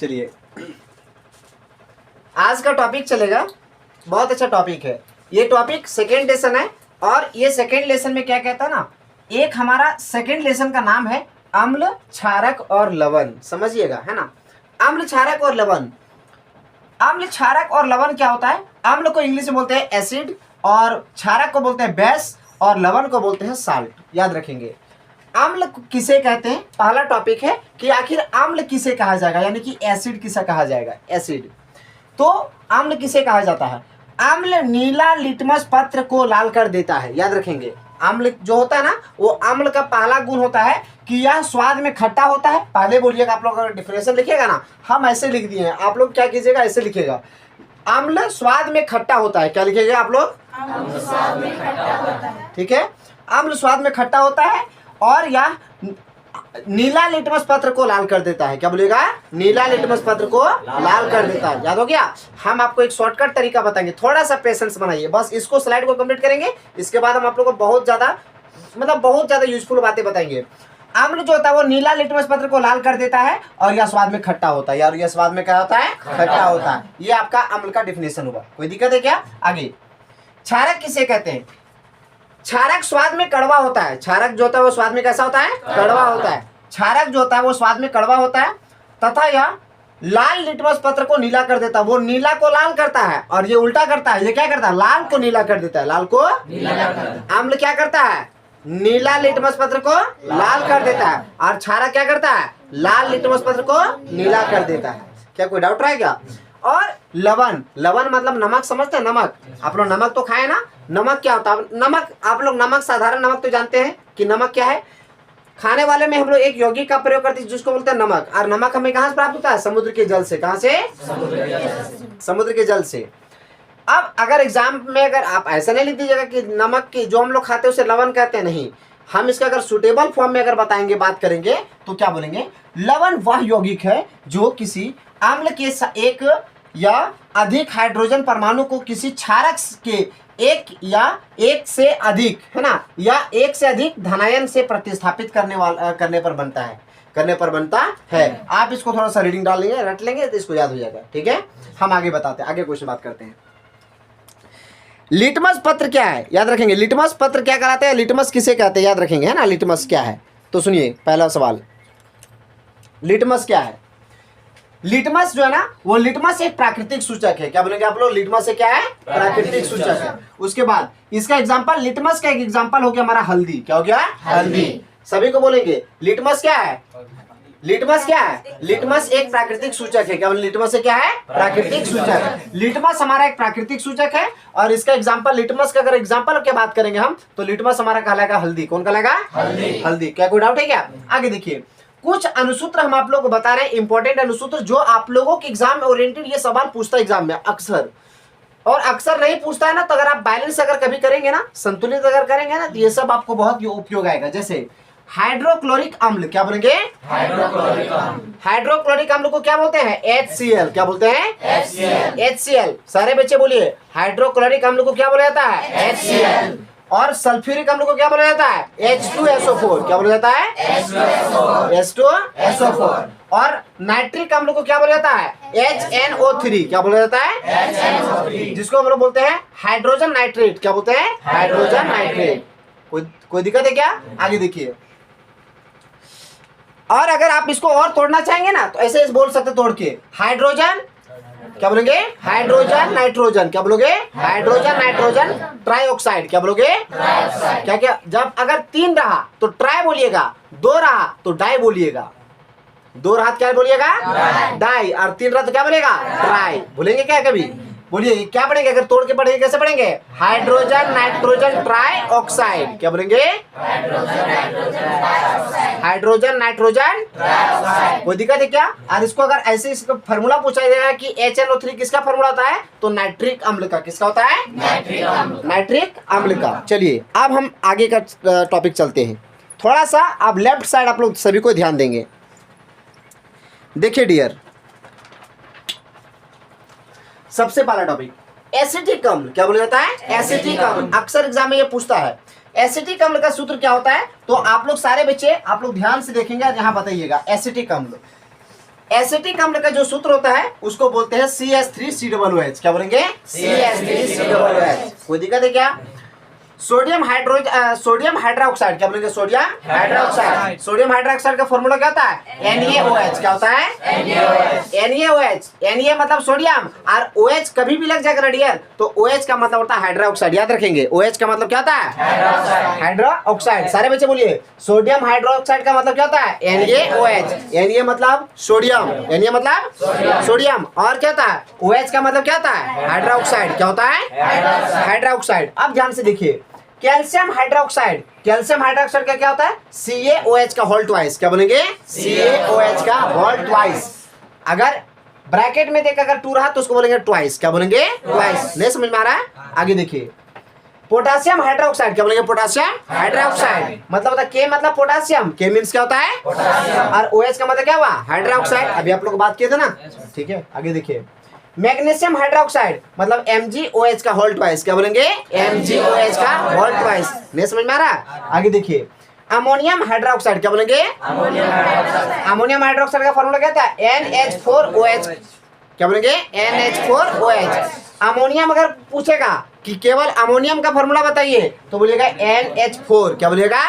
चलिए आज का टॉपिक चलेगा, बहुत अच्छा टॉपिक है ये। टॉपिक सेकेंड लेसन है और ये सेकेंड लेसन में क्या कहता है ना, एक हमारा सेकेंड लेसन का नाम है अम्ल, क्षारक और लवण। समझिएगा, है ना। अम्ल, क्षारक और लवण। अम्ल, क्षारक और लवण क्या होता है? अम्ल को इंग्लिश में बोलते हैं एसिड, और क्षारक को बोलते हैं बेस, और लवण को बोलते हैं साल्ट। याद रखेंगे। अम्ल किसे कहते हैं? पहला टॉपिक है कि आखिर अम्ल किसे कहा जाएगा, यानी कि एसिड किसे कहा जाएगा। एसिड तो अम्ल किसे कहा जाता है? अम्ल नीला लिटमस पत्र को लाल कर देता है। याद रखेंगे, अम्ल जो होता है ना, वो अम्ल का पहला गुण होता है कि यह स्वाद में खट्टा होता है। पहले बोलिएगा, आप लोग अगर डिफिनेशन लिखिएगा ना, हम ऐसे लिख दिए हैं, आप लोग क्या कीजिएगा, ऐसे लिखिएगा, अम्ल स्वाद में खट्टा होता है। क्या लिखिएगा आप लोग? अम्ल स्वाद में खट्टा होता है। ठीक है, अम्ल स्वाद में खट्टा होता है और यह नीला लिटमस पत्र को लाल कर देता है। क्या बोलेगा? नीला लिटमस पत्र को लाल कर देता है। याद हो गया? हम आपको एक शॉर्टकट तरीका बताएंगे, थोड़ा सा पेशेंस बनाइए, बस इसको स्लाइड को कंप्लीट करेंगे, इसके बाद हम आप लोगों को बहुत ज्यादा यूजफुल बातें बताएंगे। अम्ल जो होता है वो नीला लिटमस पत्र को लाल कर देता है और यह स्वाद में खट्टा होता है। यार यह स्वाद में क्या होता है? खट्टा होता है। ये आपका अम्ल का डिफिनेशन हुआ। कोई दिक्कत है क्या? आगे, क्षारक किसे कहते हैं? क्षारक स्वाद में कड़वा होता है। क्षारक जो होता है वो स्वाद में कैसा होता है? कड़वा होता है। क्षारक जो होता है वो स्वाद में कड़वा होता है तथा यह लाल लिटमस पत्र को नीला कर देता है। वो नीला को लाल करता है और ये उल्टा करता है। ये क्या करता है? लाल को नीला कर देता है। लाल को नीला करता है। अम्ल क्या करता है? नीला लिटमस पत्र को लाल कर देता है और क्षारक क्या करता है? लाल लिटमस पत्र को नीला कर देता है। क्या कोई डाउट रहा क्या? और लवण, लवण मतलब नमक, समझते हैं? नमक, आप लोग नमक तो खाए ना। नमक क्या होता है? नमक, आप लोग नमक, साधारण नमक तो जानते हैं कि नमक क्या है। खाने वाले में हम लोग एक यौगिक का प्रयोग करते हैं जिसको बोलते हैं नमक। और नमक हमें कहाँ से प्राप्त होता है? समुद्र के जल से। कहाँ से? समुद्र के जल से। अब अगर एग्जाम में अगर आप ऐसा नहीं लिख दीजिएगा कि नमक की जो हम लोग खाते हैं उसे लवण कहते हैं, नहीं। हम इसका अगर सुटेबल फॉर्म में अगर बताएंगे, बात करेंगे तो क्या बोलेंगे? लवण वह यौगिक है जो किसी अम्ल के एक या अधिक हाइड्रोजन परमाणु को किसी क्षारक के एक या एक से अधिक, है ना, या एक से अधिक धनायन से प्रतिस्थापित करने पर बनता है। आप इसको थोड़ा सा रीडिंग डाल लेंगे, रट लेंगे तो इसको याद हो जाएगा। ठीक है, हम आगे बताते हैं, आगे क्वेश्चन बात करते हैं। लिटमस पत्र क्या है? याद रखेंगे, लिटमस पत्र क्या कहलाते हैं? लिटमस किसे कहते हैं? याद रखेंगे, है ना। लिटमस क्या है? तो सुनिए पहला सवाल, लिटमस क्या है? लिटमस जो है ना, वो लिटमस एक प्राकृतिक सूचक है। क्या बोलेंगे आप लोग? लिटमस से क्या है? प्राकृतिक सूचक है। उसके बाद इसका एग्जांपल, लिटमस का एक एग्जांपल हो गया हमारा हल्दी। क्या हो गया? हल्दी। सभी को बोलेंगे लिटमस क्या है? लिटमस क्या है? लिटमस एक प्राकृतिक सूचक है। क्या बोले? लिटमस से क्या है? प्राकृतिक सूचक। लिटमस हमारा एक प्राकृतिक सूचक है और इसका एग्जांपल, लिटमस का अगर एग्जांपल की बात करेंगे हम, तो लिटमस हमारा कहलाएगा हल्दी। कौन कहलाएगा? हल्दी। हल्दी। क्या कोई डाउट है क्या? आगे देखिए, कुछ अनुसूत्र हम आप लोगों को बता रहे हैं, इंपॉर्टेंट अनुसूत्र जो आप लोगों के एग्जाम में ओरिएंटेड ये सवाल पूछता है एग्जाम में अक्सर, और अक्सर नहीं पूछता है ना, तो अगर आप बैलेंस अगर कभी करेंगे ना, संतुलित अगर करेंगे ना, तो ये सब आपको बहुत उपयोग आएगा। जैसे हाइड्रोक्लोरिक अम्ल, क्या बोलेंगे? हाइड्रोक्लोरिक अम्ल। हाइड्रोक्लोरिक अम्ल को क्या बोलते हैं? HCl। क्या बोलते हैं? HCl। सारे बच्चे बोलिए, हाइड्रोक्लोरिक अम्ल को क्या बोला जाता है? HCl। और सल्फ्यूरिक अम्ल को क्या बोला जाता है? H2SO4। क्या बोला जाता है? H2SO4। और नाइट्रिक अम्ल को क्या बोला जाता है? HNO3। क्या बोला जाता है? HNO3। जिसको हम लोग बोलते हैं हाइड्रोजन नाइट्रेट। क्या बोलते हैं? Hydrogen nitrate. कोई दिक्कत है क्या? आगे देखिए, और अगर आप इसको और तोड़ना चाहेंगे ना, तो ऐसे बोल सकते तोड़ के, हाइड्रोजन, क्या बोलेंगे? Hydrogen nitrogen. क्या बोलोगे? Hydrogen nitrogen trioxide. क्या बोलोगे? क्या क्या? जब अगर 3 रहा तो ट्राई बोलिएगा, 2 रहा तो डाई बोलिएगा। 2 रहा क्या बोलिएगा? डाई। और 3 रहा तो क्या बोलेगा? ट्राई। भूलेंगे क्या कभी? बोलिए क्या पढ़ेंगे? अगर तोड़ के पढ़ेंगे कैसे पढ़ेंगे? Hydrogen nitrogen trioxide. क्या बोलेंगे? Hydrogen nitrogen trioxide. कोई दिक्कत है क्या? और इसको अगर ऐसे इसका फॉर्मूला पूछा जाएगा कि HNO3 किसका फॉर्मूला होता है, तो नाइट्रिक अम्ल का। किसका होता है? नाइट्रिक अम्ल का। चलिए अब हम आगे का टॉपिक चलते हैं। थोड़ा सा आप लेफ्ट साइड आप लोग सभी को ध्यान देंगे। देखिए डियर, सबसे पहला टॉपिक एसिटिक अम्ल। क्या बोला जाता है? एसिटिक अम्ल। अक्सर एग्जाम में ये पूछता है एसिटिक अम्ल का सूत्र क्या होता है। तो आप लोग सारे बच्चे आप लोग ध्यान से देखेंगे, यहाँ बताइएगा। एसिटिक अम्ल, एसिटिक अम्ल का जो सूत्र होता है उसको बोलते हैं CH3COOH। क्या बोलेंगे? CH3COOH। कोई दिक्कत है क्या? Sodium hydroxide. क्या बोलेंगे? Sodium hydroxide. सोडियम हाइड्रोक्साइड का फॉर्मूला क्या होता है? NaOH। क्या होता है? NaOH। Na मतलब सोडियम और OH कभी भी लग जाएगा डियर तो OH का मतलब होता है हाइड्रोक्साइड। याद रखेंगे OH का मतलब क्या होता है? हाइड्रोक्साइड। सारे बच्चे बोलिए सोडियम हाइड्रोक्साइड का मतलब क्या होता है? NaOH। Na मतलब सोडियम। Na मतलब सोडियम और क्या होता है? OH का मतलब क्या होता है? हाइड्रोक्साइड। क्या होता है? हाइड्रोक्साइड। अब ध्यान से देखिए कैल्शियम हाइड्रोक्साइड। कैल्शियम हाइड्रोक्साइड का क्या होता है? CaOH का होल ट्वाइस। क्या बोलेंगे? CaOH का होल ट्वाइस। अगर ब्रैकेट में देख अगर 2 रहा तो उसको बोलेंगे ट्वाइस। क्या बोलेंगे? ट्वाइस। नहीं समझ में आ रहा है? आगे देखिए पोटासियम हाइड्रोक्साइड। क्या बोलेंगे? Potassium hydroxide. मतलब होता है K मतलब पोटासियम। K मींस क्या होता है? और OH का मतलब क्या हुआ? हाइड्रोक्साइड। अभी आप लोग बात किए थे ना, ठीक है। आगे देखिए मैग्नीशियम हाइड्रोक्साइड मतलब MgOH का होल ट्वाइस। क्या बोलेंगे? MgOH का होल ट्वाइस। नहीं समझ में आ रहा? आगे देखिए अमोनियम हाइड्रोक्साइड। क्या बोलेंगे? अमोनियम हाइड्रोक्साइड का फॉर्मूला क्या था? NH4OH। क्या बोलेंगे? NH4OH। अमोनियम अगर पूछेगा कि केवल अमोनियम का फॉर्मूला बताइए तो बोलिएगा NH4। क्या बोलिएगा?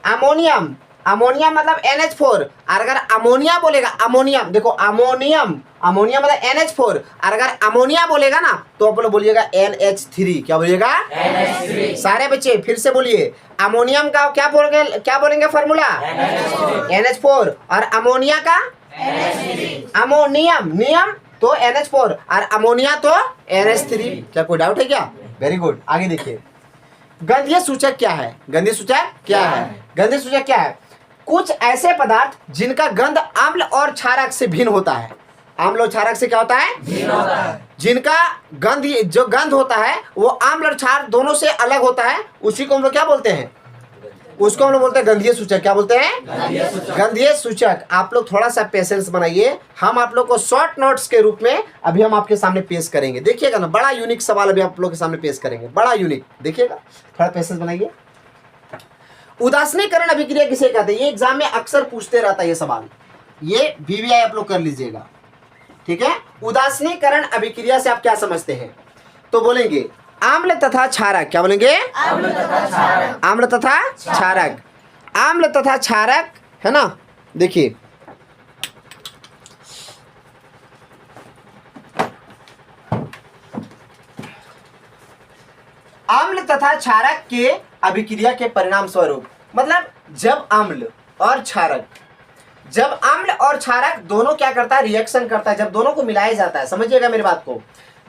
अमोनियम। अमोनियम मतलब NH4 और अगर अमोनिया बोलेगा अमोनियम, देखो अमोनियम मतलब NH4 और अगर अमोनिया बोलेगा ना तो आप लोग बोलिएगा NH3। क्या बोलिएगा? NH3। सारे बच्चे फिर से बोलिए अमोनियम का क्या बोलेंगे फॉर्मूला? NH4 और अमोनिया का अमोनियम नियम तो NH4 और अमोनिया तो NH3। क्या कोई डाउट है क्या? Very good. आगे देखिए गंधीय सूचक क्या है? गंधीय सूचक क्या है? गंधीय सूचक क्या है? कुछ ऐसे पदार्थ जिनका गंध अम्ल और क्षारक से भिन्न होता है। अम्ल और क्षारक से क्या होता है? भिन्न होता है। जिनका जो गंध होता है वो अम्ल और क्षार दोनों से अलग होता है, उसी को हम लोग क्या बोलते हैं? उसको हम लोग बोलते हैं गंधीय सूचक। क्या बोलते हैं? गंधीय सूचक। आप लोग थोड़ा सा पेशेंस बनाइए, हम आप लोग को शॉर्ट नोट्स के रूप में अभी हम आपके सामने पेश करेंगे। देखिएगा ना, बड़ा यूनिक सवाल अभी आप लोग के सामने पेश करेंगे, बड़ा यूनिक। देखिएगा, थोड़ा पेशेंस बनाइए। उदासीनीकरण अभिक्रिया किसे कहते हैं? ये एग्जाम में अक्सर पूछते रहता है ये सवाल, ये VVI आप लोग कर लीजिएगा, ठीक है। उदासीनीकरण अभिक्रिया से आप क्या समझते हैं? तो बोलेंगे आम्ल तथा क्षारक। क्या बोलेंगे? आम्ल तथा क्षारक। आम्ल तथा क्षारक। आम्ल तथा क्षारक है ना। देखिए आम्ल तथा क्षारक के अभिक्रिया के परिणाम स्वरूप, मतलब जब अम्ल और क्षारक दोनों क्या करता है? रिएक्शन करता है। जब दोनों को मिलाया जाता है, समझिएगा मेरी बात को,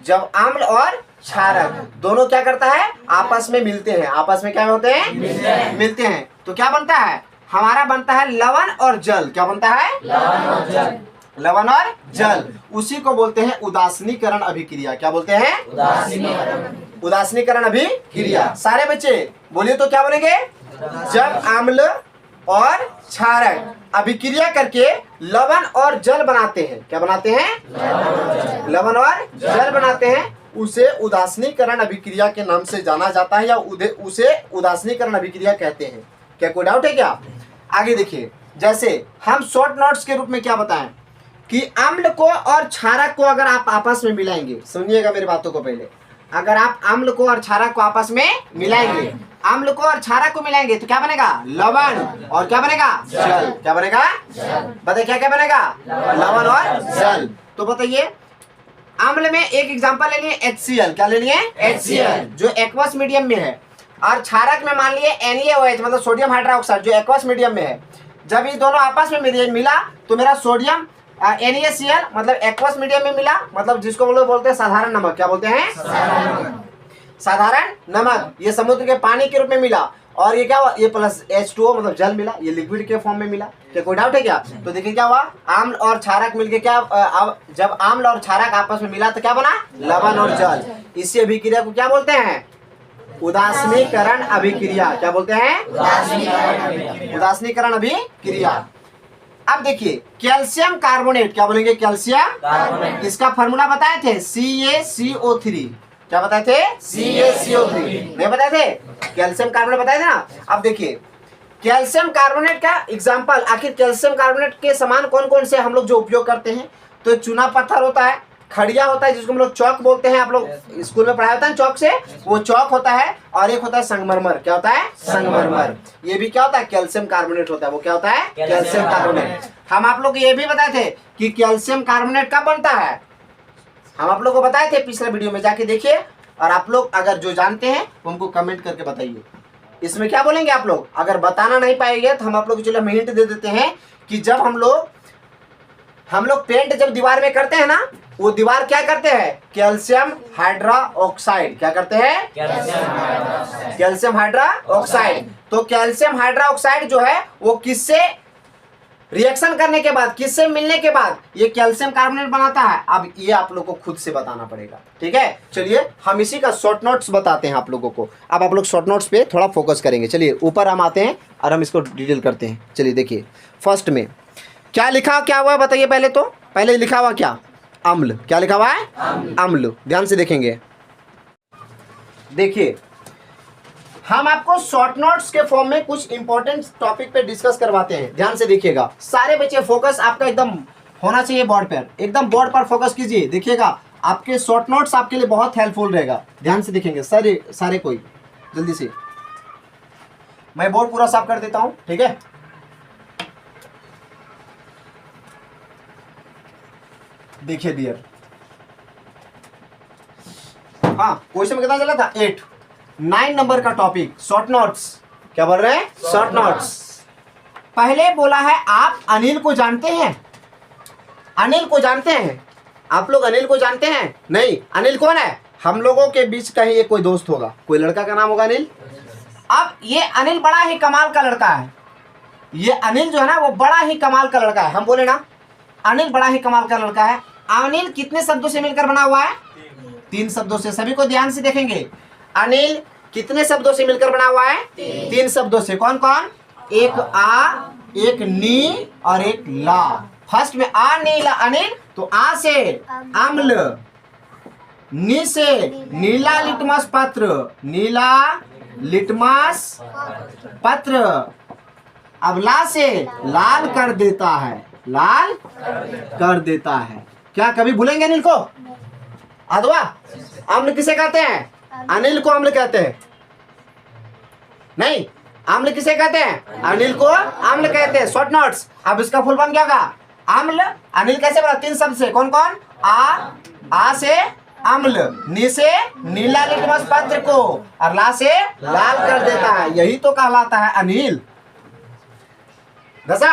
जब अम्ल और क्षारक दोनों क्या करता है? आपस में मिलते हैं। आपस में क्या होते हैं? मिलते हैं तो क्या बनता है? हमारा बनता है लवण और जल। क्या बनता है? लवण और जल। उसी को बोलते हैं उदासीनीकरण अभिक्रिया। क्या बोलते हैं? उदासीनीकरण अभिक्रिया। सारे बच्चे बोलिए तो क्या बोलेंगे? जब अम्ल और क्षारक अभिक्रिया करके लवण और जल बनाते हैं। क्या बनाते हैं? लवण और जल बनाते हैं, उसे उदासीनीकरण अभिक्रिया के नाम से जाना जाता है या उसे उदासीनीकरण अभिक्रिया कहते हैं। क्या कोई डाउट है क्या? आगे देखिए, जैसे हम शॉर्ट नोट्स के रूप में क्या बताएं कि अम्ल को और क्षारक को अगर आप आपस में मिलाएंगे, सुनिएगा मेरी बातों को पहले, अगर आप अम्ल को और क्षारक को आपस में मिलाएंगे, अम्ल को और क्षारक को मिलाएंगे तो क्या बनेगा? लवण। और क्या बनेगा? जल। क्या बनेगा? बताइए क्या क्या बनेगा? लवण और जल। तो बताइए अम्ल में एक एग्जांपल ले लिए HCl। क्या ले लिए? HCl जो एक्वस मीडियम में है, और क्षारक में मान लिए NaOH मतलब सोडियम हाइड्रोक्साइड जो एक्वस मीडियम में है। जब ये दोनों आपस में मिला तो मेरा सोडियम NaCl मतलब एक्वस मीडियम में मिला, मतलब जिसको हम लोग बोलते हैं साधारण नमक। क्या बोलते हैं? साधारण नमक। ये समुद्र के पानी के रूप में मिला, और ये क्या हुआ? ये प्लस H2O मतलब जल मिला, ये लिक्विड के फॉर्म में मिला। क्या कोई डाउट है क्या? तो देखिए क्या हुआ? अम्ल और क्षारक मिलके क्या, अब जब अम्ल और क्षारक आपस में मिला तो क्या बना? लवण और जल। इसी अभिक्रिया को क्या बोलते हैं? उदासीनीकरण अभिक्रिया। क्या बोलते हैं? उदासीनीकरण अभिक्रिया। अब देखिए कैल्शियम कार्बोनेट। क्या बोलेंगे? Calcium carbonate. इसका फॉर्मूला बताए थे CaCO3। क्या बताए थे? CaCO3 नहीं बताए थे? कैल्शियम कार्बोनेट बताए थे ना। अब देखिए कैल्शियम कार्बोनेट का एग्जाम्पल, आखिर कैल्शियम कार्बोनेट के समान कौन कौन से हम लोग जो उपयोग करते हैं? तो चूना पत्थर होता है, खड़िया होता है जिसको हम लोग चौक बोलते हैं, आप लोग स्कूल में पढ़ाया होता है चौक से, वो चौक होता है। और एक होता है संगमरमर, क्या होता है? संगमरमर। ये भी क्या होता है? कैल्शियम कार्बोनेट होता है। वो क्या होता है? Calcium carbonate. हम आप लोग को ये भी बताए थे कि कैल्शियम कार्बोनेट कब बनता है, हम आप लोग को बताए थे पिछले वीडियो में, जाके देखिए। और आप लोग अगर जो जानते हैं वो हमको कमेंट करके बताइए। इसमें क्या बोलेंगे आप लोग? अगर बताना नहीं पाएंगे तो हम आप लोग चलो हम हिंट दे देते हैं कि जब हम लोग पेंट जब दीवार में करते हैं ना, वो दीवार क्या करते हैं? Calcium hydroxide. क्या करते हैं? Calcium hydroxide. तो कैल्शियम हाइड्रोक्साइड जो है वो किससे रिएक्शन करने के बाद, किससे मिलने के बाद ये कैल्शियम कार्बोनेट बनाता है? अब ये आप लोग को खुद से बताना पड़ेगा, ठीक है। चलिए हम इसी का शॉर्ट नोट्स बताते हैं आप लोगों को। अब आप लोग शॉर्ट नोट्स पे थोड़ा फोकस करेंगे। चलिए ऊपर हम आते हैं और हम इसको डिटेल करते हैं। चलिए देखिए, फर्स्ट में क्या लिखा, क्या हुआ है बताइए। पहले लिखा हुआ क्या? अम्ल। क्या लिखा हुआ है? अम्ल। ध्यान से देखेंगे। देखिए हम आपको शॉर्ट नोट्स के फॉर्म में कुछ इंपॉर्टेंट टॉपिक पे डिस्कस करवाते हैं। ध्यान से देखिएगा सारे बच्चे, फोकस आपका एकदम होना चाहिए बोर्ड पर, एकदम बोर्ड पर फोकस कीजिए। देखिएगा आपके शॉर्ट नोट्स आपके लिए बहुत हेल्पफुल रहेगा। ध्यान से देखेंगे सारे कोई, जल्दी से। मैं बोर्ड पूरा साफ कर देता हूं, ठीक है। देखिए डियर, हाँ क्वेश्चन कितना चला था? 8 9 नंबर का टॉपिक शॉर्ट नोट्स। क्या बोल रहे हैं? Short notes. पहले बोला है आप अनिल को जानते हैं? अनिल को जानते हैं? आप लोग अनिल को जानते हैं? नहीं। अनिल कौन है? हम लोगों के बीच का ही एक कोई दोस्त होगा, कोई लड़का का नाम होगा अनिल। अब ये अनिल बड़ा ही कमाल का लड़का है। ये अनिल जो है ना वो बड़ा ही कमाल का लड़का है। हम बोले ना अनिल बड़ा ही कमाल का लड़का है। अनिल कितने शब्दों से मिलकर बना हुआ है? 3 शब्दों से। सभी को ध्यान से देखेंगे। अनिल कितने शब्दों से मिलकर बना हुआ है? 3 शब्दों से। कौन कौन? एक आ, एक नी और एक ला। फर्स्ट में आ नी ला अनिल, तो आ से अम्ल, नी से नीला लिटमस पत्र, नीला लिटमस पत्र। अब ला से लाल कर देता है, लाल कर देता है। क्या कभी भूलेंगे अनिल को? अथवा अम्ल किसे कहते हैं? अनिल को अम्ल कहते हैं। नहीं, अम्ल किसे कहते हैं? अनिल को अम्ल कहते हैं। Short notes. अब इसका फुल फॉर्म क्या होगा? अम्ल। अनिल कैसे बना? 3 शब्द से। कौन कौन? आ से अम्ल, नी से नीला लिटमस पत्र को, और ला से लाल कर देता है। यही तो कहलाता है अनिल। दसा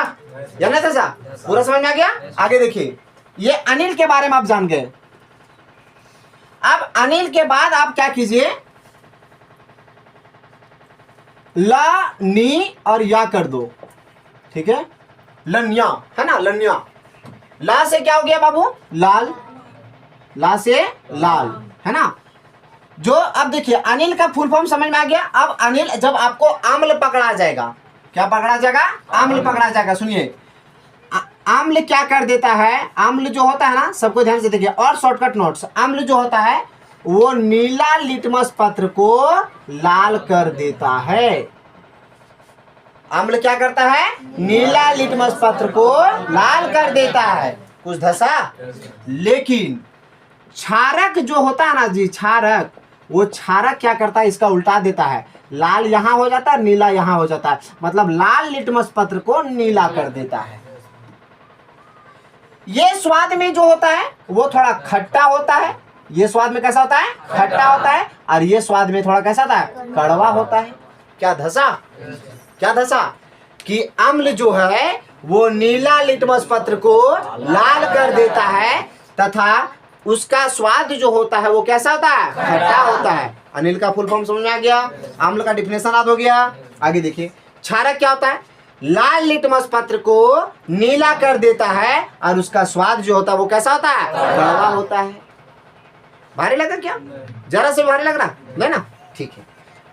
या नहीं दसा? पूरा समझ में आ गया? आगे देखिए, ये अनिल के बारे में आप जान गए। अब अनिल के बाद आप क्या कीजिए? ला नी और या कर दो, ठीक है। लन्या है ना, लन्या। ला से क्या हो गया बाबू? लाल। ला से लाल, है ना। जो अब देखिए अनिल का फुल फॉर्म समझ में आ गया। अब अनिल जब आपको अम्ल पकड़ा जाएगा, क्या पकड़ा जाएगा? अम्ल पकड़ा जाएगा। सुनिए, अम्ल क्या कर देता है? अम्ल जो होता है ना, सबको ध्यान से देखिए और शॉर्टकट नोट्स। अम्ल जो होता है वो नीला लिटमस पत्र को लाल कर देता है। अम्ल क्या करता है? नीला लिटमस पत्र को लाल कर देता है। कुछ धसा। लेकिन क्षारक जो होता है ना जी, क्षारक, वो क्षारक क्या करता है? इसका उल्टा देता है। लाल यहां हो जाता है, नीला यहां हो जाता है। मतलब लाल लिटमस पत्र को नीला कर देता है। ये स्वाद में जो होता है वो थोड़ा खट्टा होता है। ये स्वाद में कैसा होता है? खट्टा होता है। और ये स्वाद में थोड़ा कैसा होता है? कड़वा होता है। क्या धसा? क्या धसा? कि अम्ल जो है वो नीला लिटमस पत्र को लाल कर देता है, तथा उसका स्वाद जो होता है वो कैसा होता है? खट्टा होता है। अनिल का फुल फॉर्म समझ में आ गया। अम्ल का डिफिनेशन याद हो गया। आगे देखिए, क्षारक क्या होता है? लाल लिटमस पत्र को नीला कर देता है और उसका स्वाद जो होता है वो कैसा होता है? कड़वा होता है। भारी लगा क्या? जरा से भारी लग रहा नहीं ना? ठीक है।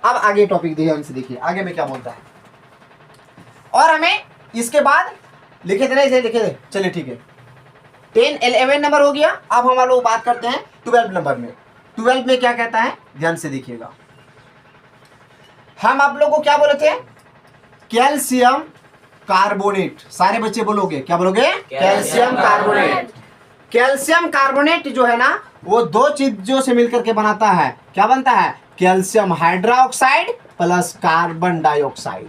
अब आगे टॉपिक ध्यान से देखिए, आगे में क्या बोलता है। और हमें इसके बाद लिखे थे, नहीं लिखे थे। चलिए ठीक है, 10 11 नंबर हो गया। अब हम लोग बात करते हैं 12 नंबर में। 12 में क्या कहता है? ध्यान से देखिएगा। हम आप लोगों को क्या बोले थे कैल्शियम कार्बोनेट। सारे बच्चे बोलोगे, क्या बोलोगे? Calcium carbonate. कैल्शियम कार्बोनेट जो है ना वो दो चीजों से मिलकर के बनाता है। क्या बनता है? Calcium hydroxide plus carbon dioxide.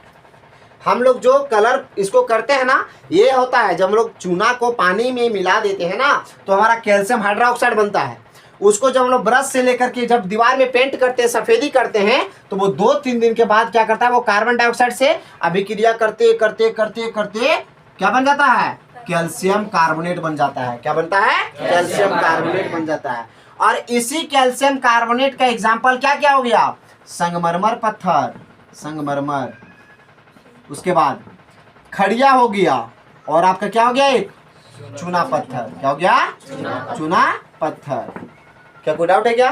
हम लोग जो कलर इसको करते हैं ना, ये होता है जब हम लोग चूना को पानी में मिला देते हैं ना तो हमारा कैल्शियम हाइड्रोक्साइड बनता है। उसको जब हम लोग ब्रश से लेकर के जब दीवार में पेंट करते हैं, सफेदी करते हैं, तो वो 2-3 दिन के बाद क्या करता है, वो कार्बन डाइऑक्साइड से अभिक्रिया करते करते करते करते क्या बन जाता है? कैल्शियम कार्बोनेट बन जाता है। क्या बनता है? कैल्शियम कार्बोनेट बन जाता है। और इसी कैल्शियम कार्बोनेट का एग्जाम्पल क्या क्या हो गया? संगमरमर पत्थर, संगमरमर, उसके बाद खड़िया हो गया, और आपका क्या हो गया? एक चूना पत्थर। क्या हो गया? चूना पत्थर। क्या कोई डाउट है? क्या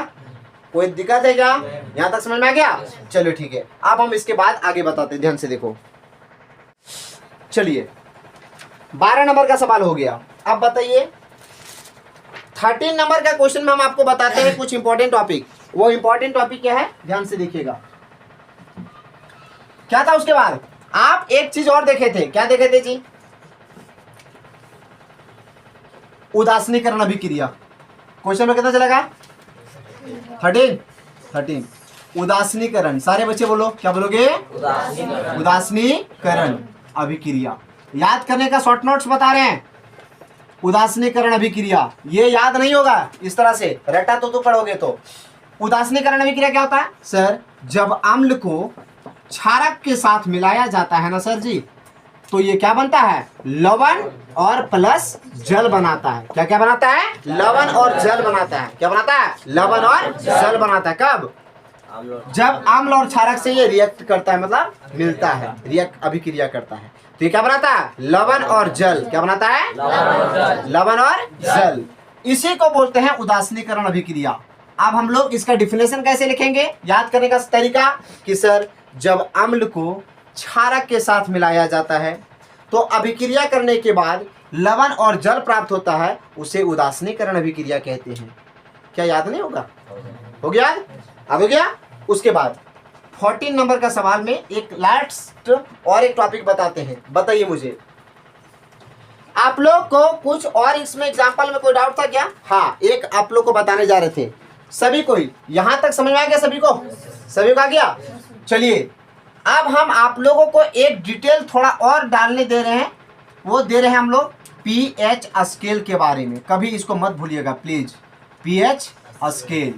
कोई दिक्कत है? क्या यहाँ तक समझ में आ गया? चलो ठीक है, अब हम इसके बाद आगे बताते हैं। ध्यान से देखो, चलिए 12 नंबर का सवाल हो गया। अब बताइए 13 नंबर का क्वेश्चन में हम आपको बताते हैं कुछ इंपॉर्टेंट टॉपिक। वो इंपॉर्टेंट टॉपिक क्या है? ध्यान से देखिएगा। क्या था उसके बाद? आप एक चीज और देखे थे। क्या देखे थे जी? उदासीनीकरण अभिक्रिया। क्वेश्चन में कितना चलेगा? 13 उदासीनीकरण। सारे बच्चे बोलो, क्या बोलोगे? उदासीनीकरण अभिक्रिया। याद करने का शॉर्ट नोट्स बता रहे हैं। उदासीनीकरण अभिक्रिया ये याद नहीं होगा इस तरह से, रटा तो पढ़ोगे तो। उदासीनीकरण अभिक्रिया क्या होता है? सर, जब अम्ल को क्षारक के साथ मिलाया जाता है ना सर जी, तो ये क्या बनता है? लवण और प्लस जल बनाता है। क्या क्या बनाता है? लवण और जल बनाता है। क्या बनाता है? लवण और जल बनाता है। कब? जब अम्ल और क्षारक से ये रिएक्ट करता है, मतलब मिलता है, रिएक्ट अभिक्रिया करता है, तो ये क्या बनाता है? लवण और जल। क्या बनाता है? लवण और जल। इसी को बोलते हैं उदासीनीकरण अभिक्रिया। अब हम लोग इसका डिफिनेशन कैसे लिखेंगे? याद करने का तरीका कि सर, जब अम्ल को क्षारक के साथ मिलाया जाता है तो अभिक्रिया करने के बाद लवण और जल प्राप्त होता है, उसे उदासीनीकरण अभिक्रिया कहते हैं। क्या याद नहीं होगा? हो गया? अब हो गया। उसके बाद 14 नंबर का सवाल में एक लास्ट और एक टॉपिक बताते हैं। बताइए मुझे, आप लोग को कुछ और इसमें एग्जाम्पल में कोई डाउट था क्या? हाँ, एक आप लोग को बताने जा रहे थे। सभी कोई यहां तक समझ में आ गया? सभी को? सभी को आ गया? चलिए, अब हम आप लोगों को एक डिटेल थोड़ा और डालने दे रहे हैं। वो दे रहे हैं हम लोग पीएच स्केल के बारे में। कभी इसको मत भूलिएगा प्लीज, पीएच स्केल,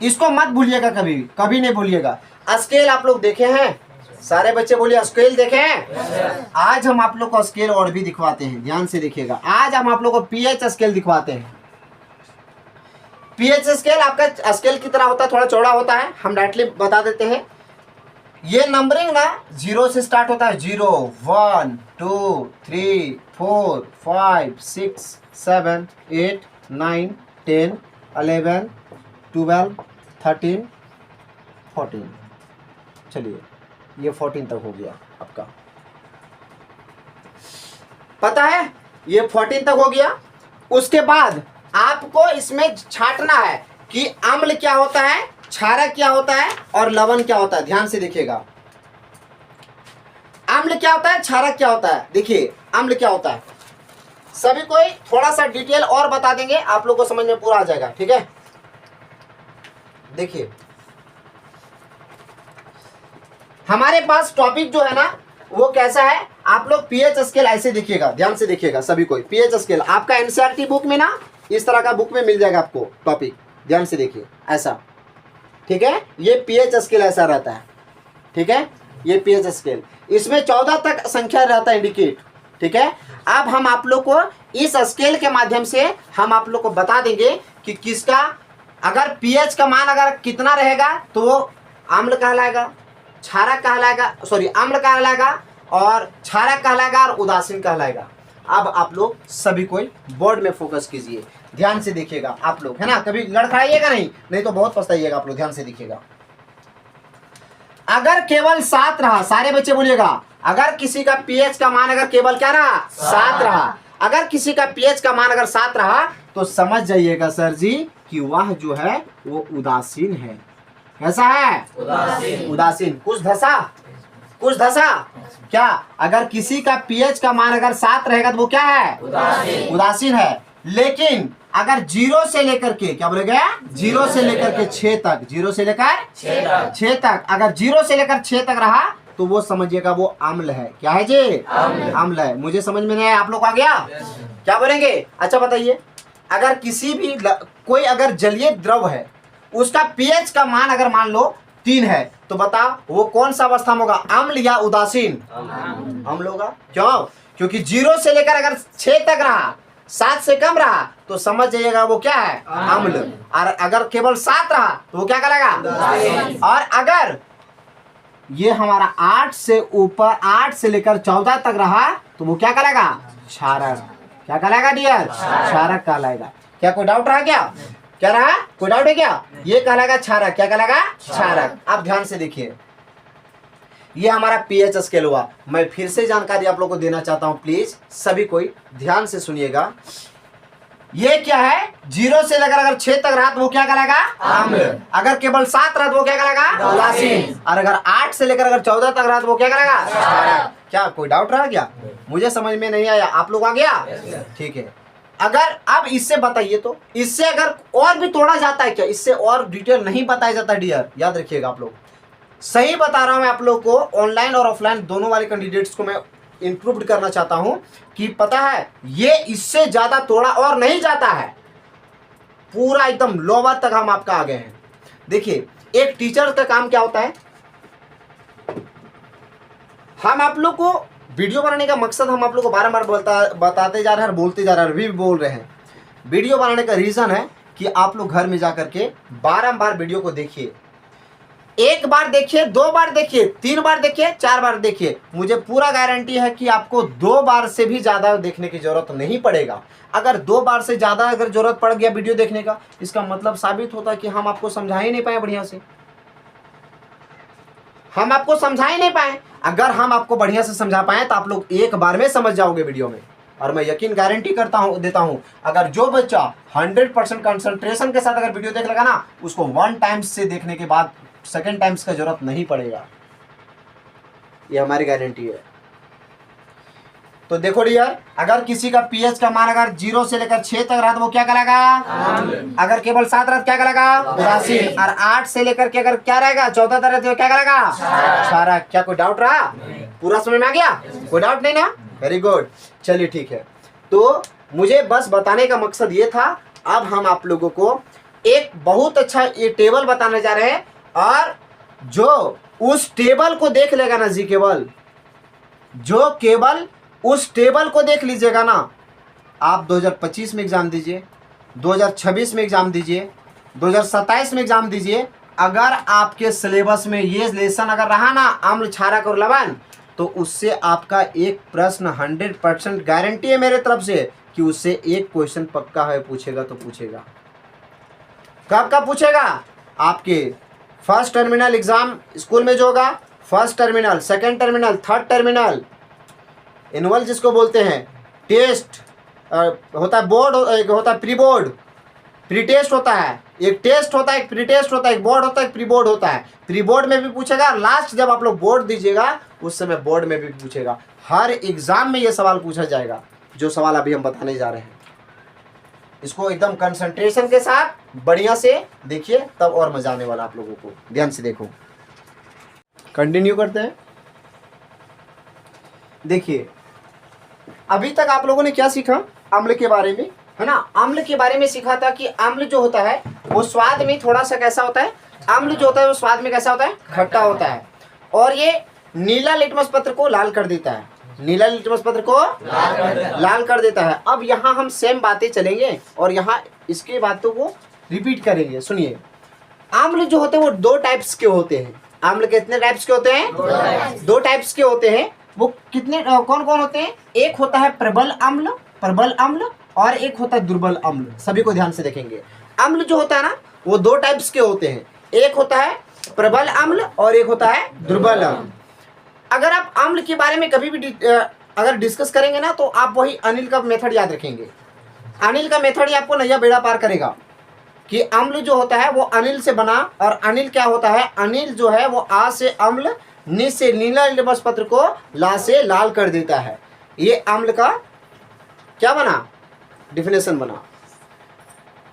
इसको मत भूलिएगा, कभी कभी नहीं भूलिएगा। स्केल आप लोग देखे हैं? सारे बच्चे बोलिए, स्केल देखे हैं? आज हम आप लोग को स्केल और भी दिखवाते हैं। ध्यान से देखिएगा, आज हम आप लोग को पीएच स्केल दिखवाते हैं। पीएच स्केल आपका स्केल की तरह होता है, थोड़ा चौड़ा होता है। हम डायरेक्टली बता देते हैं। ये नंबरिंग ना 0 से स्टार्ट होता है। 0 1 2 3 4 5 6 7 8 9 10 11 12 13 14। चलिए, ये 14 तक हो गया आपका। पता है? ये 14 तक हो गया। उसके बाद आपको इसमें छांटना है कि अम्ल क्या होता है, क्षारक क्या होता है और लवण क्या होता है। ध्यान से देखिएगा, अम्ल क्या होता है, क्षारक क्या होता है। देखिए, अम्ल क्या होता है, सभी कोई थोड़ा सा डिटेल और बता देंगे, आप लोग को समझ में पूरा आ जाएगा। ठीक है, देखिए हमारे पास टॉपिक जो है ना वो कैसा है, आप लोग पीएच स्केल ऐसे देखिएगा। ध्यान से देखिएगा सभी कोई, पीएच स्केल आपका एनसीईआरटी बुक में ना इस तरह का बुक में मिल जाएगा आपको टॉपिक। ध्यान से देखिए ऐसा, ठीक है। ये पीएच स्केल ऐसा रहता है, ठीक है। ये पीएच स्केल, इसमें 14 तक संख्या रहता है इंडिकेट, ठीक है। अब हम आप लोग को इस स्केल के माध्यम से हम आप लोग को बता देंगे कि किसका अगर पीएच का मान अगर कितना रहेगा तो वो अम्ल कहलाएगा, क्षारक कहलाएगा, सॉरी अम्ल कहलाएगा और क्षारक कहलाएगा और उदासीन कहलाएगा। अब आप लोग सभी कोई बोर्ड में फोकस कीजिए, ध्यान से देखिएगा आप लोग, है ना। कभी लड़खड़ाइएगा नहीं तो बहुत पछताइएगा आप लोग। ध्यान से देखिएगा, अगर केवल 7 रहा, सारे बच्चे बोलिएगा, अगर किसी का पीएच का मान अगर केवल क्या रहा, 7 रहा, अगर किसी का पीएच का मान अगर 7 रहा तो समझ जाइएगा सर जी कि वह जो है वो उदासीन है। कैसा है? उदासीन। कुछ कुछ धसा। क्या अगर किसी का पीएच का मान अगर 7 रहेगा तो वो क्या है? उदासीन है। लेकिन अगर 0 से लेकर के क्या बोलेगा? 0 से लेकर के 6 तक, 0 से लेकर 6 तक, अगर 0 से लेकर 6 तक रहा तो वो समझिएगा वो अम्ल है। क्या है जी? अम्ल है। मुझे समझ में नहीं आया, आप लोग को आ गया? क्या बोलेंगे? अच्छा बताइए, अगर किसी भी कोई अगर जलीय द्रव है, उसका पीएच का मान अगर मान लो 3 है, तो बताओ वो कौन सा अवस्था में होगा, अम्ल या उदासीन? अम्ल होगा। क्यों? क्योंकि 0 से लेकर अगर 6 तक रहा, 7 से कम रहा तो समझ जाइएगा वो क्या है? अम्ल। और अगर केवल 7 रहा तो वो क्या कहलाएगा? और अगर ये हमारा 8 से ऊपर, 8 से लेकर 14 तक रहा तो वो क्या कहलाएगा? क्षारक। क्या कहलाएगा डियर? क्षारक कहलाएगा। क्या कोई डाउट रहा क्या? क्या रहा? कोई डाउट है क्या? ये कहलाएगा क्षारक। क्या कहलाएगा? क्षारक। आप ध्यान से देखिए, ये हमारा पीएच स्केल हुआ। मैं फिर से जानकारी आप लोग को देना चाहता हूं, प्लीज सभी कोई ध्यान से सुनिएगा। ये क्या है? 0 से लेकर अगर 6 तक रहा तो वो क्या कहलाएगा? अम्ल। अगर केवल 7 रहा तो वो क्या कहलाएगा? उदासीन। और अगर 8 से लेकर अगर 14 तक रहा तो वो क्या कहलाएगा? क्षारक। क्या कोई डाउट रहा क्या? मुझे समझ में नहीं आया, आप लोग आ गया? ठीक है। अगर अब इससे बताइए, तो इससे अगर और भी तोड़ा जाता है क्या? इससे और डिटेल नहीं बताया जाता डियर, याद रखिएगा आप लोग। सही बता रहा हूं मैं आप लोग को, ऑनलाइन और ऑफलाइन दोनों वाले कैंडिडेट्स को मैं इंप्रूव करना चाहता हूं कि पता है ये इससे ज्यादा तोड़ा और नहीं जाता है, पूरा एकदम लोवर तक हम आपका आ गए हैं। देखिए, एक टीचर का काम क्या होता है, हम आप लोग को वीडियो बनाने का मकसद हम आप लोग को बार-बार बताते जा रहे हैं और बोलते जा रहे हैं, अभी भी बोल रहे हैं। वीडियो बनाने का रीजन है कि आप लोग घर में जाकर के बार-बार वीडियो को देखिए। 1 बार देखिए, 2 बार देखिए, 3 बार देखिए, 4 बार देखिए। मुझे पूरा गारंटी है कि आपको 2 बार से भी ज्यादा देखने की जरूरत नहीं पड़ेगा। अगर 2 बार से ज्यादा अगर जरूरत पड़ गया वीडियो देखने का, इसका मतलब साबित होता है कि हम आपको समझा ही नहीं पाए बढ़िया से। हम आपको समझा ही नहीं पाए। अगर हम आपको बढ़िया से समझा पाए तो आप लोग 1 बार में समझ जाओगे वीडियो में। और मैं यकीन गारंटी देता हूं, अगर जो बच्चा 100% कंसंट्रेशन के साथ अगर वीडियो देख लेगा ना, उसको 1 टाइम्स से देखने के बाद सेकंड टाइम्स का जरूरत नहीं पड़ेगा। ये हमारी गारंटी है। तो देखो डियर, अगर किसी का पीएच का मान अगर 0 से लेकर 6 तक रहा तो वो क्या कहलाएगा? अगर केवल 7 रहा तो क्या कहलाएगा? उदासीन। और 8 से लेकर के अगर क्या रहेगा? 14 तक रहते हो क्या कहलाएगा? क्षारक। क्या कोई डाउट रहा? पूरा समझ में आ गया? कोई डाउट नहीं ना? Very good. चलिए ठीक है। तो मुझे बस बताने का मकसद ये था। अब हम आप लोगों को एक बहुत अच्छा ये टेबल बताने जा रहे हैं, और जो उस टेबल को देख लेगा ना जी, जो केवल उस टेबल को देख लीजिएगा ना, आप 2025 में एग्जाम दीजिए, 2026 में एग्जाम दीजिए, 2027 में एग्जाम दीजिए, अगर आपके सिलेबस में ये लेसन अगर रहा ना अम्ल, क्षारक और लवण, तो उससे आपका एक प्रश्न 100% गारंटी है मेरे तरफ से कि उससे एक क्वेश्चन पक्का है, पूछेगा तो पूछेगा। कब पूछेगा? आपके फर्स्ट टर्मिनल एग्जाम स्कूल में जो होगा, first terminal, second terminal, third terminal, annual जिसको बोलते हैं, टेस्ट होता है, बोर्ड एक होता है, प्री बोर्ड, प्री टेस्ट होता है, एक टेस्ट होता है, एक प्री टेस्ट होता है, एक बोर्ड होता है, एक प्री बोर्ड होता है। प्री बोर्ड में भी पूछेगा, लास्ट जब आप लोग बोर्ड दीजिएगा उस समय बोर्ड में भी पूछेगा। हर एग्जाम में ये सवाल पूछा जाएगा, जो सवाल अभी हम बताने जा रहे हैं। इसको एकदम कंसंट्रेशन के साथ बढ़िया से देखिए, तब और मजा आने वाला आप लोगों को। ध्यान से देखो, कंटिन्यू करते हैं। देखिए, अभी तक आप लोगों ने क्या सीखा अम्ल के बारे में, है ना? अम्ल के बारे में सीखा था कि अम्ल जो होता है वो स्वाद में थोड़ा सा कैसा होता है, अम्ल जो होता है वो स्वाद में कैसा होता है, खट्टा होता है। और ये नीला लिटमस पत्र को लाल कर देता है, नीला लिटमस पत्र को लाल कर देता है। अब यहाँ हम सेम बातें चलेंगे और यहाँ इसकी बातों को रिपीट करेंगे। सुनिए, अम्ल जो होते हैं वो 2 टाइप्स के होते हैं। अम्ल कितने टाइप्स के होते हैं? 2 टाइप्स के होते हैं। वो कितने कौन कौन होते हैं? एक होता है प्रबल अम्ल और एक होता है दुर्बल अम्ल। सभी को ध्यान से देखेंगे। अम्ल जो होता है ना वो 2 टाइप्स के होते हैं, एक होता है प्रबल अम्ल और एक होता है दुर्बल अम्ल। अगर आप अम्ल के बारे में कभी भी अगर डिस्कस करेंगे ना, तो आप वही अनिल का मेथड याद रखेंगे। अनिल का मेथड ही आपको नया बेड़ा पार करेगा कि अम्ल जो होता है वो अनिल से बना, और अनिल क्या होता है, अनिल जो है वो आ से अम्ल, नी से नीला लिटमस पत्र को लाल से लाल कर देता है। ये अम्ल का क्या बना, डिफिनेशन बना।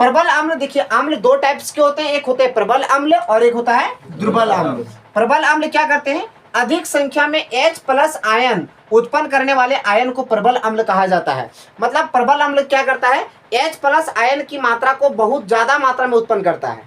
प्रबल अम्ल, देखिए अम्ल दो टाइप्स के होते हैं, एक होते हैं प्रबल अम्ल और एक होता है दुर्बल अम्ल। प्रबल अम्ल क्या करते हैं, अधिक संख्या में H+ आयन उत्पन्न करने वाले आयन को प्रबल अम्ल कहा जाता है। मतलब प्रबल अम्ल क्या करता है, H+ आयन की मात्रा को बहुत ज्यादा मात्रा में उत्पन्न करता है।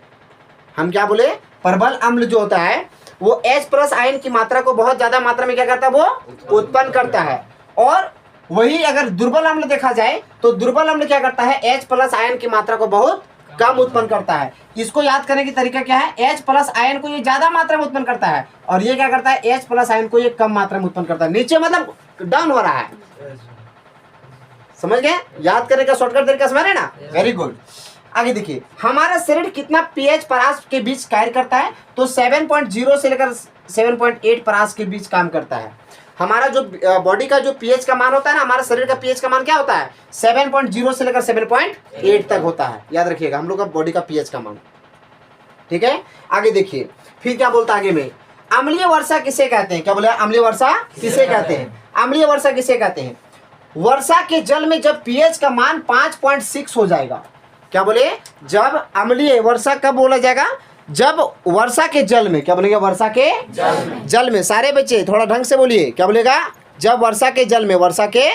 हम क्या बोले, प्रबल अम्ल जो होता है वो H+ आयन की मात्रा को बहुत ज्यादा मात्रा में क्या करता है, वो उत्पन्न करता है। और वही अगर दुर्बल अम्ल देखा जाए तो दुर्बल अम्ल क्या करता है, H+ आयन की मात्रा को बहुत कम उत्पन्न करता है। इसको याद करने की तरीका क्या है, H+ आयन को ये ज्यादा मात्रा में उत्पन्न करता है और ये क्या करता है, H+ आयन को ये कम मात्रा में उत्पन्न करता है। नीचे मतलब डाउन हो रहा है, समझ गए? याद करने का शॉर्टकट तरीका समझ रहे ना, वेरी गुड। आगे देखिए, हमारा शरीर कितना pH परास के बीच कार्य करता है, तो 7.0 से लेकर 7.8 परास के बीच काम करता है। हमारा जो बॉडी का जो pH का मान होता है ना, हमारा शरीर का pH का मान क्या होता है, 7.0 से लेकर 7.8 तक होता है। याद रखिएगा हम लोग का बॉडी का pH का मान, ठीक है। आगे देखिए फिर क्या बोलता है आगे में, अम्लीय वर्षा किसे कहते हैं, क्या बोले, अम्लीय वर्षा किसे कहते हैं, अम्लीय वर्षा किसे कहते हैं, वर्षा के जल में जब pH का मान 5.6 हो जाएगा। क्या बोले, जब अम्लीय वर्षा कब बोला जाएगा, जब वर्षा के जल में, क्या बोलेगा, वर्षा के जल में सारे बच्चे थोड़ा ढंग से बोलिए, क्या बोलेगा, जब वर्षा के जल में, वर्षा के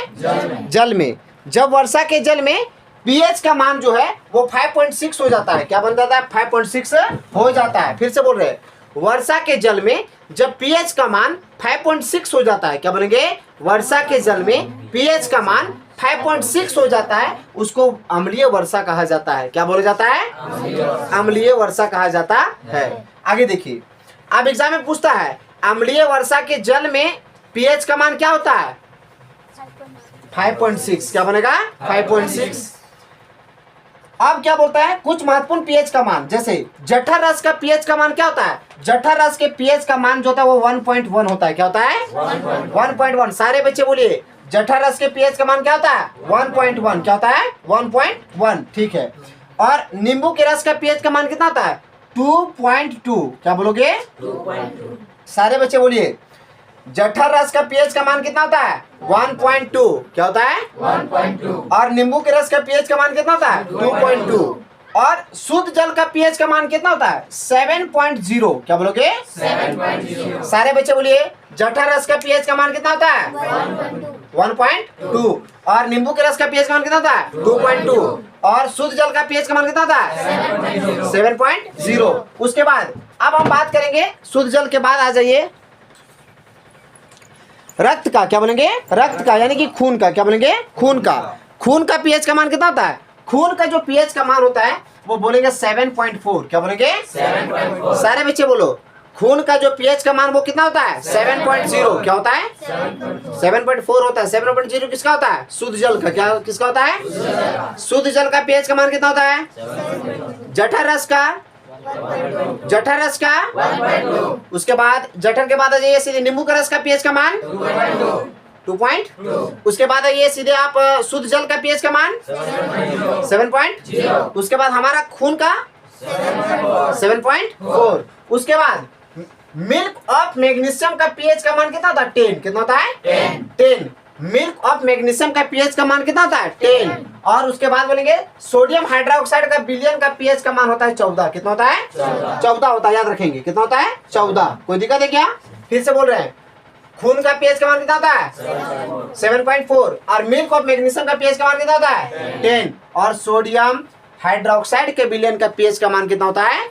जल में, जब वर्षा के जल में pH का मान जो है वो 5.6 हो जाता है। क्या बन जाता है, 5.6 हो जाता है। फिर से बोल रहे हैं, वर्षा के जल में जब pH का मान 5.6 हो जाता है, क्या बोलेंगे, वर्षा के जल में pH का मान 5.6 हो जाता है, उसको अम्लीय वर्षा कहा जाता है। क्या बोला जाता है, अम्लीय वर्षा कहा जाता है। आगे देखिए, अब एग्जाम में पूछता है अम्लीय वर्षा के जल में pH का मान क्या होता है, 5.6। क्या बनेगा, 5.6। अब क्या बोलता है, कुछ महत्वपूर्ण pH का मान, जैसे जठर रस का pH का मान क्या होता है, जठर रस के pH का मान जो होता है वो 1.1 होता है। क्या होता है, 1.1। सारे बच्चे बोलिए, जठर रस के pH का मान क्या होता है, 1.1। क्या होता है, 1.1, ठीक है। और नींबू के रस का pH का मान कितना होता है, 2.2। क्या बोलोगे, 2.2। सारे बच्चे बोलिए, जठर रस का pH का मान कितना होता है, 1.2। क्या होता है, 1.2। और नींबू के रस का pH का मान कितना होता है, 2.2। और शुद्ध जल का pH का मान कितना होता है, 7.0। क्या बोलोगे, 7.0। सारे बच्चे बोलिए, जठर रस का pH का मान कितना होता है, 1.2। और नींबू के रस का pH का मान कितना होता है, 2.2। और शुद्ध जल का pH का मान कितना होता है, 7.0। उसके बाद अब हम बात करेंगे, शुद्ध जल के बाद आ जाइए रक्त का। क्या बोलेंगे, रक्त का, यानी कि खून का। क्या बोलेंगे, खून का। खून का pH का मान कितना होता है, खून का जो pH का मान होता है वो बोलेंगे 7.4। क्या बोलेंगे, 7.4। सारे बच्चे बोलो, खून का जो pH का मान वो कितना होता है, 7.0। क्या होता है, 7.4 होता है। 7.0 किसका होता है, शुद्ध जल का। क्या किसका होता है, शुद्ध जल का pH का मान कितना होता है, जठर रस का, जठर रस का 1.2। उसके बाद जठर के बाद आ जाइए सीधे नींबू का रस का pH का मान 2.2। उसके बाद आइए सीधे आप शुद्ध जल का pH का मान 7.0। उसके बाद हमारा खून का 7.4। उसके बाद मिल्क ऑफ मैग्नीशियम का pH का मान कितना होता है, 10। कितना होता है, 10। मिल्क ऑफ मैग्नीशियम का pH का मान कितना होता है, 10। और उसके बाद बोलेंगे सोडियम हाइड्रोक्साइड का विलयन का pH का मान होता है 14। कितना होता है, 14 होता है। याद रखेंगे कितना होता है, 14। कोई दिक्कत है क्या, फिर से बोल रहे हैं, खून का pH का मान कितना होता है, 7.4। और मिल्क ऑफ मैग्नीशियम का pH का मान कितना होता है, 10। और सोडियम हाइड्रोक्साइड के विलयन का pH का मान कितना होता है,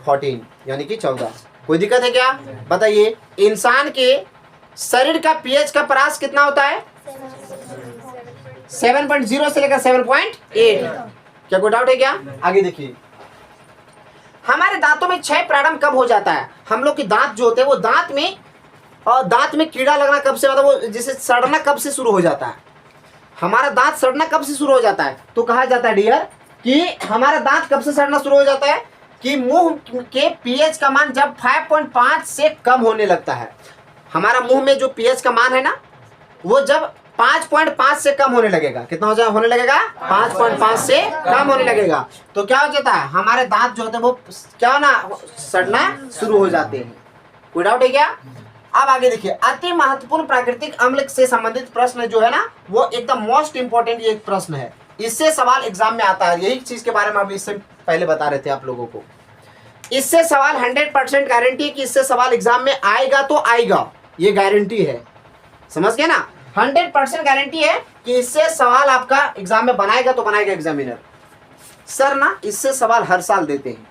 14, यानी कि 14। कोई दिक्कत है क्या, बताइए। इंसान के शरीर का pH का परास कितना होता है, 7.0 से लेकर 7.8। क्या कोई डाउट है क्या, आगे देखिए। हमारे दांतों में क्षय प्रारंभ कब हो जाता है, हम लोग के दांत जो होते हैं वो दांत में कीड़ा लगना कब से, मतलब वो जैसे सड़ना कब से शुरू हो जाता है, हमारा दांत सड़ना कब से शुरू हो जाता है, तो कहा जाता है डियर कि हमारा दांत कब से सड़ना शुरू हो जाता है, कि मुंह के pH का मान जब 5.5 से कम होने लगता है। हमारा मुंह में जो pH का मान है ना, वो जब 5.5 से कम होने लगेगा, कितना होने लगेगा, 5.5 से कम होने लगेगा, तो क्या हो जाता है, हमारे दांत जो होते हैं वो क्या ना सड़ना शुरू हो जाते हैं। कोई डाउट है क्या? अब आगे देखिए, अति महत्वपूर्ण प्राकृतिक अम्ल से संबंधित प्रश्न जो है ना वो एकदम मोस्ट इंपॉर्टेंट ये एक प्रश्न है, इससे सवाल एग्जाम में आता है। यही चीज के बारे में अभी इससे पहले बता रहे थे आप लोगों को। इससे सवाल 100% गारंटी है कि इससे सवाल एग्जाम में आएगा तो आएगा, ये गारंटी है, समझ गए ना? 100% गारंटी है कि इससे सवाल आपका एग्जाम में बनाएगा तो बनाएगा एग्जामिनर। सर ना इससे सवाल हर साल देते हैं।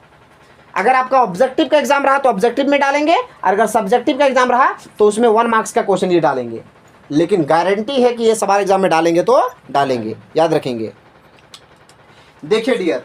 अगर आपका ऑब्जेक्टिव का एग्जाम रहा तो ऑब्जेक्टिव में डालेंगे, और अगर सब्जेक्टिव का एग्जाम रहा तो उसमें 1 मार्क्स का क्वेश्चन ये डालेंगे, लेकिन गारंटी है कि ये सवाल एग्जाम में डालेंगे तो डालेंगे, याद रखेंगे। देखिए डियर,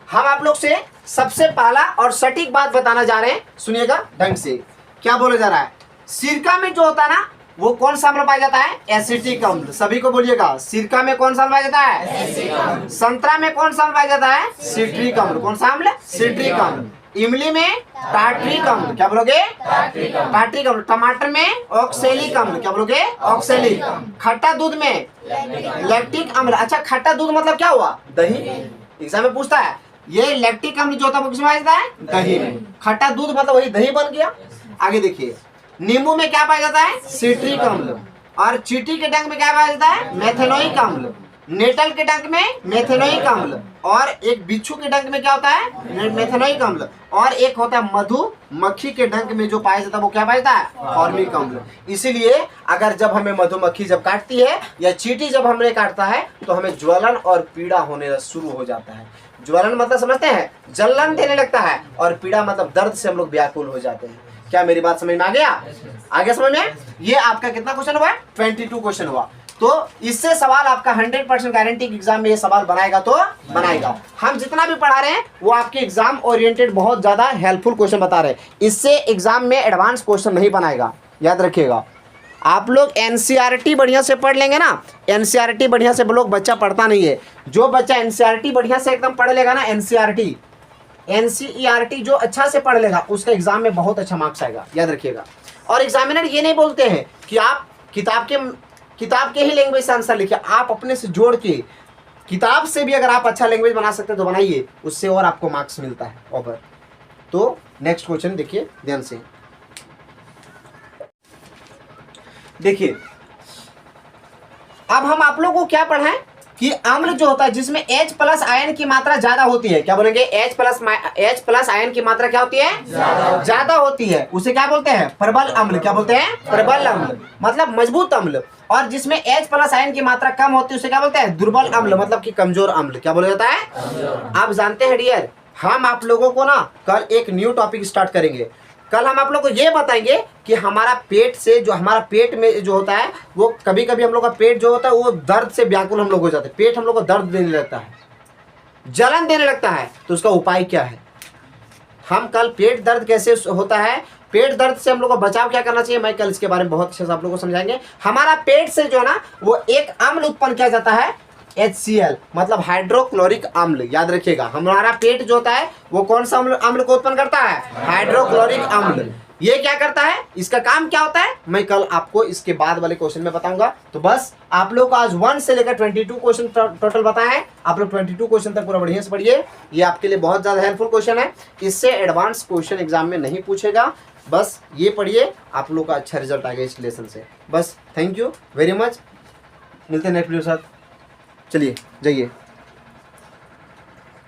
हम आप लोग से सबसे पहला और सटीक बात बताना जा रहे हैं, सुनिएगा ढंग से। क्या बोला जा रहा है? सिरका में जो होता है ना वो कौन सा अम्ल पाया जाता है? एसिटिक अम्ल। सभी को बोलिएगा, सिरका में कौन सा अम्ल पाया जाता है? संतरा में कौन सा अम्ल पाया जाता है? सिट्रिक अम्ल। कौन सा अम्ल? सिट्रिक अम्ल। इमली में टार्ट्रिक अम्ल। क्या बोलोगे? टार्ट्रिक अम्ल। टमाटर में ऑक्सैलिक अम्ल। क्या बोलोगे? ऑक्सैलिक। खट्टा दूध में लैक्टिक अम्ल। अच्छा, खट्टा दूध मतलब क्या हुआ? दही। एग्जाम में पूछता है ये लैक्टिक अम्ल जो होता है वो किसमें पाया जाता है? दही में। खट्टा दूध मतलब वही दही बन गया। आगे देखिए, नींबू में क्या पाया जाता है? सिट्रिक अम्ल। और चींटी के डंक में क्या पाया जाता है? मेथेनोइक अम्ल। नेटल के डंक में मेथेनोइक अम्ल। और एक बिच्छू के डंक में क्या होता है? मेथेनोइक अम्ल। और एक होता है मधुमक्खी के डंक में जो पाया जाता है वो क्या पाया जाता है? फॉर्मिक अम्ल। इसीलिए अगर जब हमें मधुमक्खी जब काटती है या चींटी जब हमें काटता है तो हमें ज्वलन और पीड़ा होने शुरू हो जाता है। ज्वलन मतलब समझते हैं? जलन देने लगता है, और पीड़ा मतलब दर्द से हम लोग व्याकुल हो जाते हैं। क्या मेरी बात समझ में आ गया? आगे समझ में? ये आपका कितना क्वेश्चन हुआ? 22 क्वेश्चन हुआ। तो इससे सवाल आपका 100% गारंटी एग्जाम में ये सवाल बनाएगा तो बनाएगा। हम जितना भी पढ़ा रहे हैं वो आपके एग्जाम ओरिएंटेड बहुत ज्यादा हेल्पफुल क्वेश्चन बता रहे हैं। इससे एग्जाम में एडवांस क्वेश्चन नहीं बनाएगा, याद रखिएगा। आप लोग एनसीईआरटी बढ़िया से पढ़ लेंगे ना, एनसीईआरटी बढ़िया से लोग बच्चा पढ़ता नहीं है। जो बच्चा एनसीईआरटी बढ़िया से एकदम पढ़ लेगा ना, एनसीईआरटी जो अच्छा से पढ़ लेगा उसका एग्जाम में बहुत अच्छा मार्क्स आएगा, याद रखिएगा। और एग्जामिनर ये नहीं बोलते हैं कि आप किताब के ही लैंग्वेज से आंसर लिखिए, आप अपने से जोड़ के किताब से भी अगर आप अच्छा लैंग्वेज बना सकते हैं तो बनाइए, उससे और आपको मार्क्स मिलता है ओवर। तो नेक्स्ट क्वेश्चन देखिए ध्यान से। देखिए अब हम आप लोगों को क्या पढ़ाएं कि अम्ल जो होता है जिसमें H+ आयन की मात्रा ज्यादा होती है, क्या बोलेंगे? H+ आयन की मात्रा क्या होती है? ज्यादा होती है, उसे क्या बोलते हैं? प्रबल अम्ल। क्या बोलते हैं? प्रबल अम्ल मतलब मजबूत अम्ल। और जिसमें H+ आयन की मात्रा कम होती है उसे क्या बोलते हैं? दुर्बल अम्ल मतलब कि कमजोर अम्ल। क्या बोला जाता है? आप जानते हैं डियर, हम आप लोगों को ना कल एक न्यू टॉपिक स्टार्ट करेंगे। कल हम आप लोग को ये बताएंगे कि हमारा पेट से जो हमारा पेट में जो होता है वो कभी कभी हम लोग का पेट जो होता है वो दर्द से व्याकुल हम लोग हो जाते हैं। पेट हम लोग को दर्द देने लगता है, जलन देने लगता है, तो उसका उपाय क्या है? हम कल पेट दर्द कैसे होता है, पेट दर्द से हम लोग को बचाव क्या करना चाहिए, मैं कल इसके बारे में बहुत अच्छे से आप लोगों को समझाएंगे। हमारा पेट से जो है ना वो एक अम्ल उत्पन्न किया जाता है, HCl मतलब हाइड्रोक्लोरिक अम्ल। याद रखिएगा, हमारा पेट जो होता है वो कौन सा अम्ल को उत्पन्न करता है? हाइड्रोक्लोरिक अम्ल। ये क्या करता है, इसका काम क्या होता है, मैं कल आपको इसके बाद वाले क्वेश्चन में बताऊंगा। तो बस आप लोग को आज 1 से लेकर 22 क्वेश्चन टोटल बताए हैं। आप लोग 22 क्वेश्चन तक पूरा बढ़िया से पढ़िए, ये आपके लिए बहुत ज्यादा हेल्पफुल क्वेश्चन है। इससे एडवांस क्वेश्चन एग्जाम में नहीं पूछेगा, बस ये पढ़िए, आप लोग का अच्छा रिजल्ट आएगा इस लेसन से। बस थैंक यू वेरी मच, मिलते हैं नेक्स्ट वीडियो के साथ। चलिए जाइए।